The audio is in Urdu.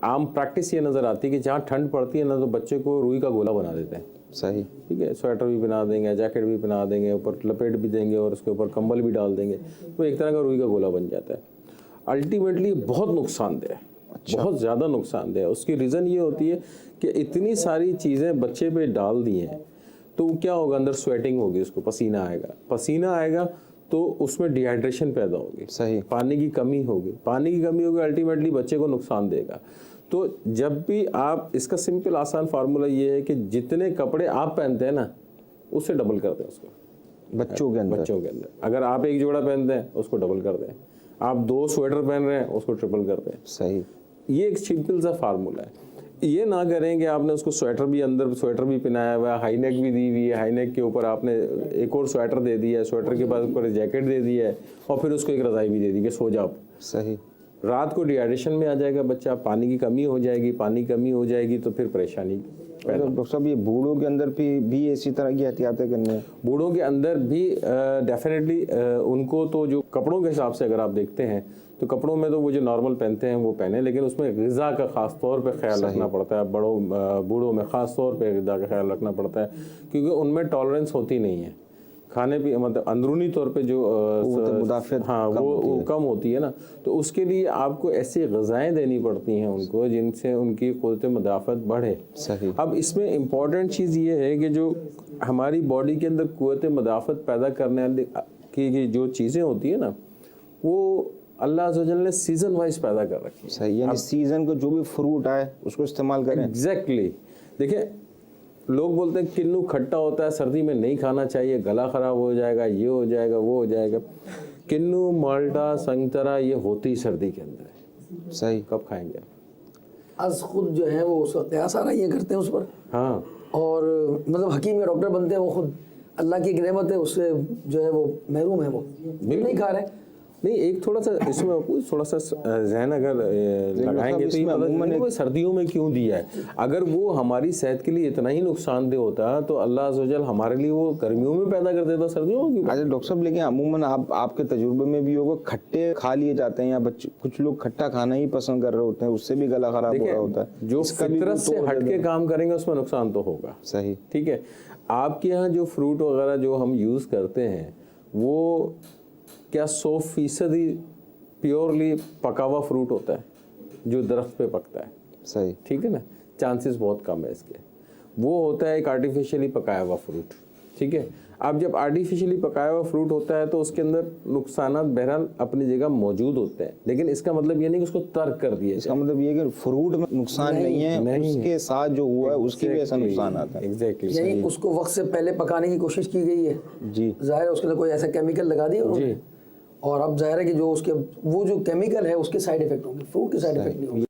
عام پریکٹس یہ نظر آتی ہے کہ جہاں ٹھنڈ پڑتی ہے نا تو بچے کو روئی کا گولا بنا دیتے ہیں. صحیح. ٹھیک ہے, سویٹر بھی پہنا دیں گے, جیکٹ بھی پہنا دیں گے, اوپر لپیٹ بھی دیں گے اور اس کے اوپر کمبل بھی ڈال دیں گے, تو ایک طرح کا روئی کا گولا بن جاتا ہے. الٹیمیٹلی بہت نقصان دہ ہے, بہت زیادہ نقصان دہ ہے. اس کی ریزن یہ ہوتی ہے کہ اتنی ساری چیزیں بچے پہ ڈال دی ہیں تو کیا ہوگا, اندر سویٹنگ ہوگی, اس کو پسینہ آئے گا تو اس میں ڈی ہائیڈریشن پیدا ہوگی. صحیح. پانی کی کمی ہوگی الٹیمیٹلی بچے کو نقصان دے گا. تو جب بھی آپ, اس کا سمپل آسان فارمولا یہ ہے کہ جتنے کپڑے آپ پہنتے ہیں نا اس سے ڈبل کر دیں اس کو بچوں کے اندر. اگر آپ ایک جوڑا پہنتے ہیں اس کو ڈبل کر دیں, آپ 2 سویٹر پہن رہے ہیں اس کو ٹرپل کر دیں. صحیح. یہ ایک سمپل سا فارمولا ہے. یہ نہ کریں کہ آپ نے اس کو سویٹر بھی پہنایا ہوا ہے, ہائی نیک بھی دی ہوئی ہے, ہائی نیک کے اوپر آپ نے ایک اور سویٹر دے دیا ہے, سویٹر کے بعد اوپر جیکٹ دے دیا ہے اور پھر اس کو ایک رضائی بھی دے دی کہ سو جاؤ. صحیح. رات کو ڈی ہائیڈریشن میں آ جائے گا بچہ, پانی کی کمی ہو جائے گی تو پھر پریشانی. ڈاکٹر صاحب یہ بوڑھوں کے اندر بھی اسی طرح کی احتیاطیں کرنی ہیں؟ بوڑھوں کے اندر بھی ڈیفینیٹلی ان کو تو جو کپڑوں کے حساب سے اگر آپ دیکھتے ہیں تو کپڑوں میں تو وہ جو نارمل پہنتے ہیں وہ پہنے, لیکن اس میں غذا کا خاص طور پہ خیال رکھنا پڑتا ہے. بوڑھوں میں خاص طور پہ غذا کا خیال رکھنا پڑتا ہے کیونکہ ان میں ٹالرنس ہوتی نہیں ہے کھانے پہ, مطلب اندرونی طور پہ جو مدافعت وہ کم ہوتی ہے نا, تو اس کے لیے آپ کو ایسی غذائیں دینی پڑتی ہیں ان کو جن سے ان کی قوت مدافعت بڑھے. صحیح. اب اس میں امپورٹنٹ چیز یہ ہے کہ جو ہماری باڈی کے اندر قوت مدافعت پیدا کرنے کی جو چیزیں ہوتی ہیں نا وہ اللہ عز و جل نے سیزن وائز پیدا کر رکھی ہے. صحیح. یعنی سیزن کو جو بھی فروٹ آئے اس کو استعمال کریں. ایگزیکٹلی. دیکھیں لوگ بولتے ہیں کنو کھٹا ہوتا ہے, سردی میں نہیں کھانا چاہیے, گلا خراب ہو جائے گا, یہ ہو جائے گا, وہ ہو جائے گا. کنو, مالٹا, سنگترا یہ ہوتی سردی کے اندر ہے. صحیح. کب کھائیں گے از خود جو ہے وہ اس کا قیاس آرائیاں کرتے ہیں اس پر. ہاں. اور مطلب حکیم یا ڈاکٹر بنتے ہیں وہ خود اللہ کی ایک نعمت ہے, اس سے جو ہے وہ محروم ہے, وہ نہیں کھا رہے. نہیں, ایک تھوڑا سا اس میں تھوڑا سا ذہن اگر لگائیں گے تو یہ پتہ سردیوں میں کیوں دیا ہے. اگر وہ ہماری صحت کے لیے اتنا ہی نقصان دہ ہوتا تو اللہ عز و جل ہمارے لیے وہ گرمیوں میں پیدا کر دیتا, سردیوں میں. اچھا ڈاکٹر صاحب, لیکن عموماً آپ کے تجربے میں بھی ہوگا کھٹے کھا لیے جاتے ہیں یا کچھ لوگ کھٹا کھانا ہی پسند کر رہے ہوتے ہیں, اس سے بھی گلا خراب ہو رہا ہوتا ہے. جو فطرت سے ہٹ کے کام کریں گے اس میں نقصان تو ہوگا. صحیح. ٹھیک ہے. آپ کے یہاں جو فروٹ وغیرہ جو ہم یوز کرتے ہیں وہ کیا 100% پیورلی پکا ہوا فروٹ ہوتا ہے جو درخت پہ پکتا ہے؟ صحیح. ٹھیک ہے نا, چانسز بہت کم ہے اس کے. وہ ہوتا ہے ایک آرٹیفیشلی پکایا ہوا فروٹ. ٹھیک ہے. اب جب آرٹیفیشلی پکایا ہوا فروٹ ہوتا ہے تو اس کے اندر نقصانات بہرحال اپنی جگہ موجود ہوتے ہیں, لیکن اس کا مطلب یہ نہیں کہ اس کو ترک کر دیا. اس کا مطلب یہ کہ فروٹ میں نقصان نہیں ہے, اس کے ساتھ جو ہوا ہے اس کی بھی ایسا نقصان آتا ہے. ایگزیکٹلی. یعنی اس کو وقت سے پہلے پکانے کی کوشش کی گئی ہے. جی. ظاہر ہے اس کے اندر کوئی ایسا کیمیکل لگا دیا انہوں نے, اور اب ظاہر ہے کہ جو اس کے وہ جو کیمیکل ہے اس کے سائیڈ افیکٹ ہوں گے, فروٹ کے سائیڈ افیکٹ نہیں ہوں گے.